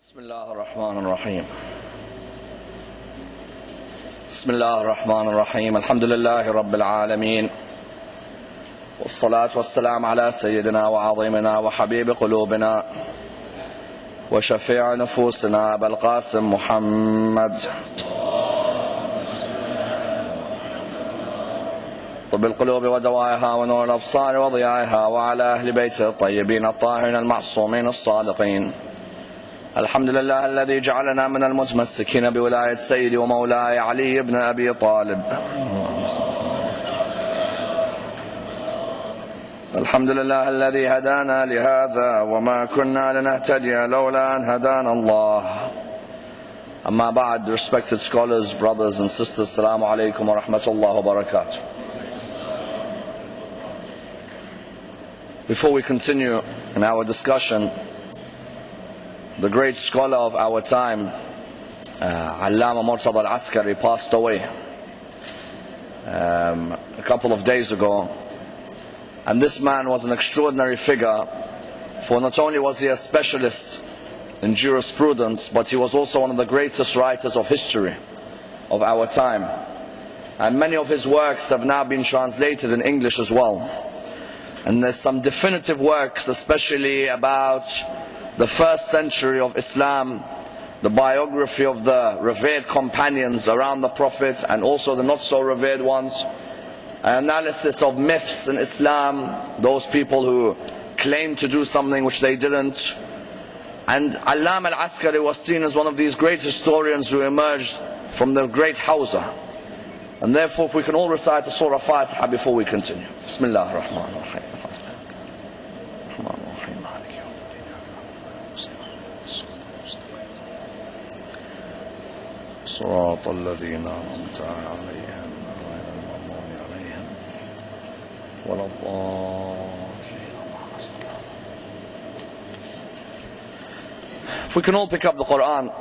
بسم الله الرحمن الرحيم. بسم الله الرحمن الرحيم. الحمد لله رب العالمين، والصلاة والسلام على سيدنا وعظيمنا وحبيب قلوبنا وشفيع نفوسنا أبا القاسم محمد طب القلوب ودوائها ونور الأبصار وضيائها، وعلى أهل بيته الطيبين الطاهرين المعصومين الصادقين. الحمد لله الذي جعلنا من المتمسكين بولاية سيدي ومولاي علي بن أبي طالب. الحمد لله الذي هدانا لهذا وما كنا لنهتدي لولا أن هدانا الله. أما بعد, respected scholars, brothers and sisters, Assalamu alaikum wa rahmatullahi wa barakatuh. Before we continue in our discussion, the great scholar of our time, Allama Murtada al-Askari, passed away a couple of days ago. And this man was an extraordinary figure, for not only was he a specialist in jurisprudence, but he was also one of the greatest writers of history of our time. And many of his works have now been translated in English as well. And there's some definitive works, especially about the first century of Islam, the biography of the revered companions around the Prophet and also the not so revered ones, an analysis of myths in Islam, those people who claim to do something which they didn't. And Allama al-Askari was seen as one of these great historians who emerged from the great Hawza. And therefore, if we can all recite the Surah Fatiha before we continue. Bismillah ar-Rahman ar-Rahim. صراط الذين أنعمت عليهم غير المغضوب عليهم ولا الضالين. If we can all pick up the Quran,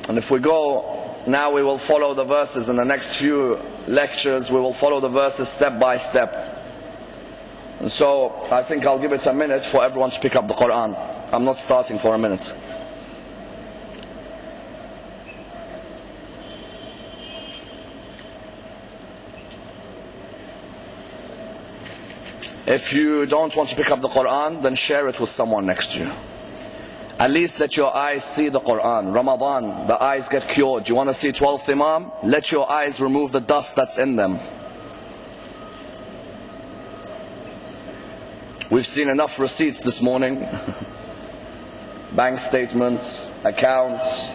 and if we go now, we will follow the verses in the next few lectures. We will follow the verses step by step. And so I think I'll give it a minute for everyone to pick up the Quran. I'm not starting for a minute. If you don't want to pick up the Quran, then share it with someone next to you. At least let your eyes see the Quran. Ramadan, the eyes get cured. You want to see 12th Imam? Let your eyes remove the dust that's in them. We've seen enough receipts this morning. Bank statements, accounts.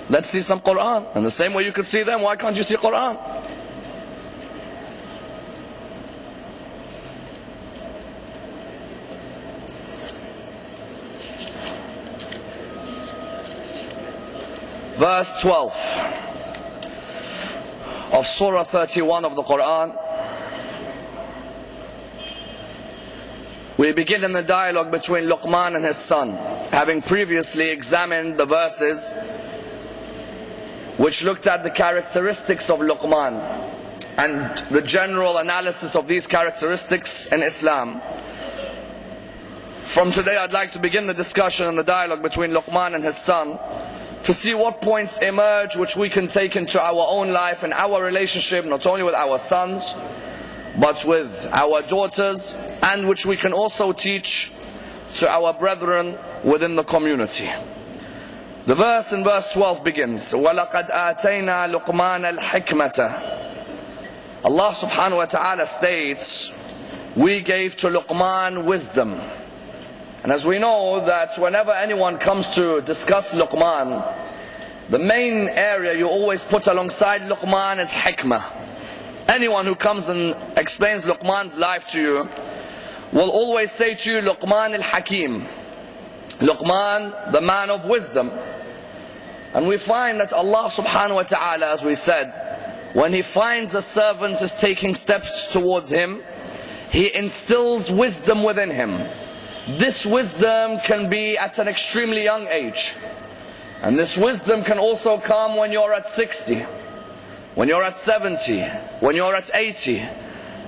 Let's see some Quran. And the same way you could see them, why can't you see Quran? Verse 12 of Surah 31 of the Quran. We begin in the dialogue between Luqman and his son, having previously examined the verses which looked at the characteristics of Luqman and the general analysis of these characteristics in Islam. From today, I'd like to begin the discussion and the dialogue between Luqman and his son, to see what points emerge which we can take into our own life and our relationship, not only with our sons, but with our daughters, and which we can also teach to our brethren within the community. The verse in verse 12 begins, وَلَقَدْ آتَيْنَا لُقْمَانَ الْحِكْمَةَ. Allah subhanahu wa ta'ala states, we gave to Luqman wisdom. And as we know that whenever anyone comes to discuss Luqman, the main area you always put alongside Luqman is hikmah. Anyone who comes and explains Luqman's life to you will always say to you, Luqman al-Hakim, Luqman, the man of wisdom. And we find that Allah subhanahu wa ta'ala, as we said, when He finds a servant is taking steps towards Him, He instills wisdom within him. This wisdom can be at an extremely young age. And this wisdom can also come when you're at 60, when you're at 70, when you're at 80.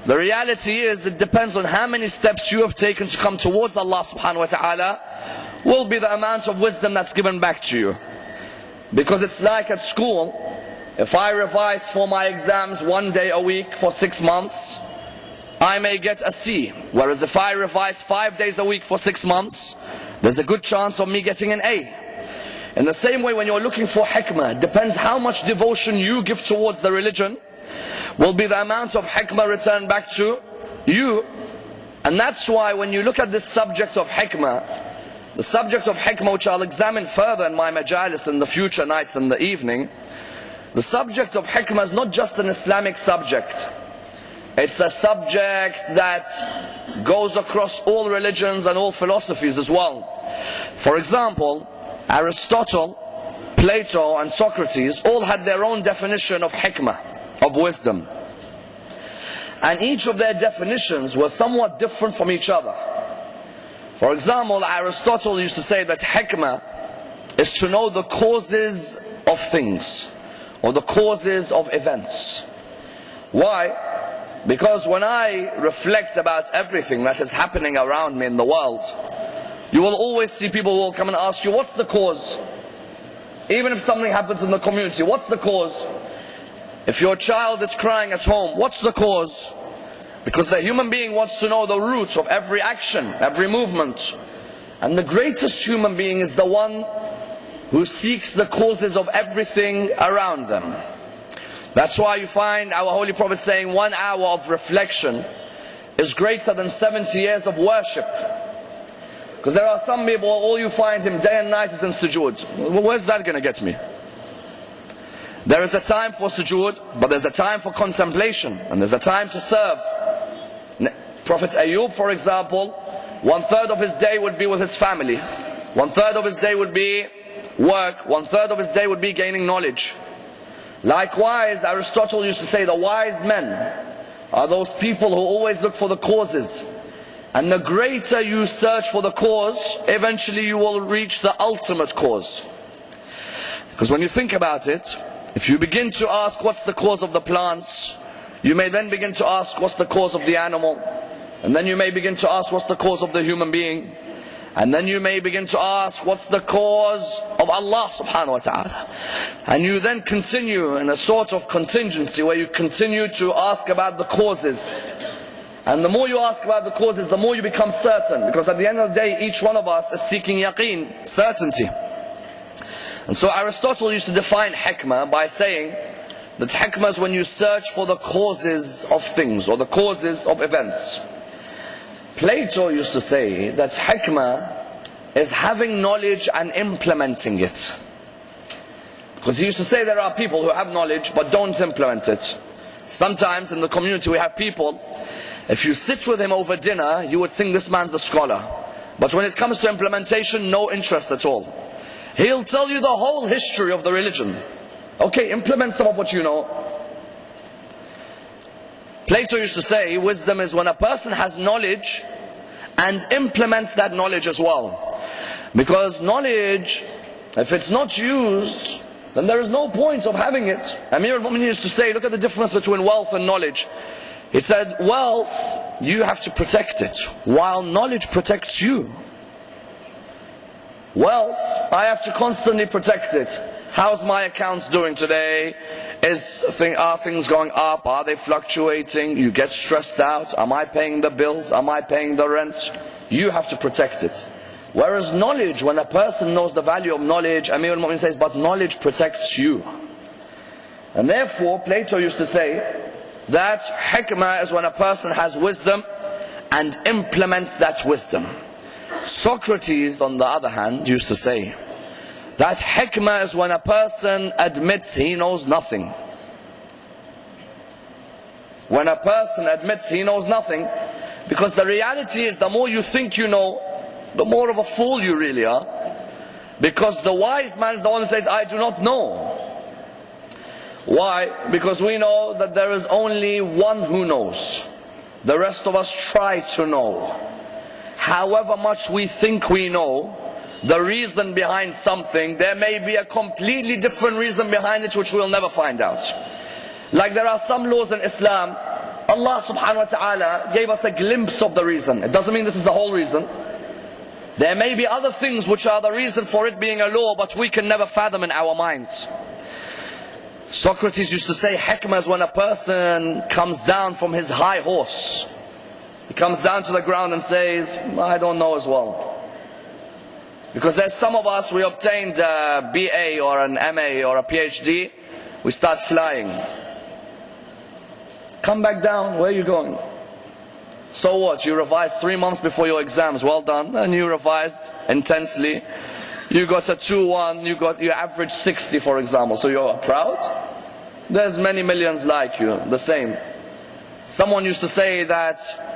The reality is, it depends on how many steps you have taken to come towards Allah subhanahu wa ta'ala, will be the amount of wisdom that's given back to you. Because it's like at school, if I revise for my exams 1 day a week for 6 months, I may get a C. Whereas if I revise 5 days a week for 6 months, there's a good chance of me getting an A. In the same way, when you're looking for hikmah, it depends how much devotion you give towards the religion, will be the amount of hikmah returned back to you. And that's why when you look at this subject of hikmah, the subject of hikmah, which I'll examine further in my majalis in the future nights and the evening, the subject of hikmah is not just an Islamic subject. It's a subject that goes across all religions and all philosophies as well. For example, Aristotle, Plato and Socrates all had their own definition of hikmah, of wisdom. And each of their definitions was somewhat different from each other. For example, Aristotle used to say that hikmah is to know the causes of things, or the causes of events. Why? Because when I reflect about everything that is happening around me in the world, you will always see people who will come and ask you, what's the cause? Even if something happens in the community, what's the cause? If your child is crying at home, what's the cause? Because the human being wants to know the root of every action, every movement. And the greatest human being is the one who seeks the causes of everything around them. That's why you find our Holy Prophet saying 1 hour of reflection is greater than 70 years of worship. Because there are some people, all you find him day and night is in sujood. Well, where's that going to get me? There is a time for sujood, but there's a time for contemplation, and there's a time to serve. Prophet Ayub, for example, 1/3 of his day would be with his family, 1/3 of his day would be work, 1/3 of his day would be gaining knowledge. Likewise, Aristotle used to say the wise men are those people who always look for the causes. And the greater you search for the cause, eventually you will reach the ultimate cause. Because when you think about it, if you begin to ask what's the cause of the plants, you may then begin to ask what's the cause of the animal. And then you may begin to ask what's the cause of the human being. And then you may begin to ask what's the cause of Allah subhanahu wa ta'ala. And you then continue in a sort of contingency where you continue to ask about the causes. And the more you ask about the causes, the more you become certain. Because at the end of the day, each one of us is seeking yaqeen, certainty. And so Aristotle used to define hikmah by saying that hikmah is when you search for the causes of things, or the causes of events. Plato used to say that hikmah is having knowledge and implementing it. Because he used to say there are people who have knowledge but don't implement it. Sometimes in the community we have people, if you sit with him over dinner, you would think this man's a scholar. But when it comes to implementation, no interest at all. He'll tell you the whole history of the religion. Okay, implement some of what you know. Plato used to say, wisdom is when a person has knowledge and implements that knowledge as well. Because knowledge, if it's not used, then there is no point of having it. Ammar Nakshawani used to say, look at the difference between wealth and knowledge. He said, wealth, you have to protect it, while knowledge protects you. Wealth, I have to constantly protect it. How's my accounts doing today? Are things going up? Are they fluctuating? You get stressed out. Am I paying the bills? Am I paying the rent? You have to protect it. Whereas knowledge, when a person knows the value of knowledge, Ammar Nakshawani says, but knowledge protects you. And therefore, Plato used to say that hikmah is when a person has wisdom and implements that wisdom. Socrates, on the other hand, used to say that hikmah is when a person admits he knows nothing. When a person admits he knows nothing, because the reality is the more you think you know, the more of a fool you really are. Because the wise man is the one who says, I do not know. Why? Because we know that there is only one who knows. The rest of us try to know. However much we think we know, the reason behind something, there may be a completely different reason behind it which we'll never find out. Like there are some laws in Islam, Allah subhanahu wa ta'ala gave us a glimpse of the reason. It doesn't mean this is the whole reason. There may be other things which are the reason for it being a law, but we can never fathom in our minds. Socrates used to say, hikmah is when a person comes down from his high horse. He comes down to the ground and says, I don't know as well. Because there's some of us, we obtained a BA or an MA or a PhD, we start flying. Come back down, where are you going? So what, you revised 3 months before your exams, well done. And you revised intensely. You got a 2-1, you averaged 60 for example, so you're proud? There's many millions like you, the same. Someone used to say that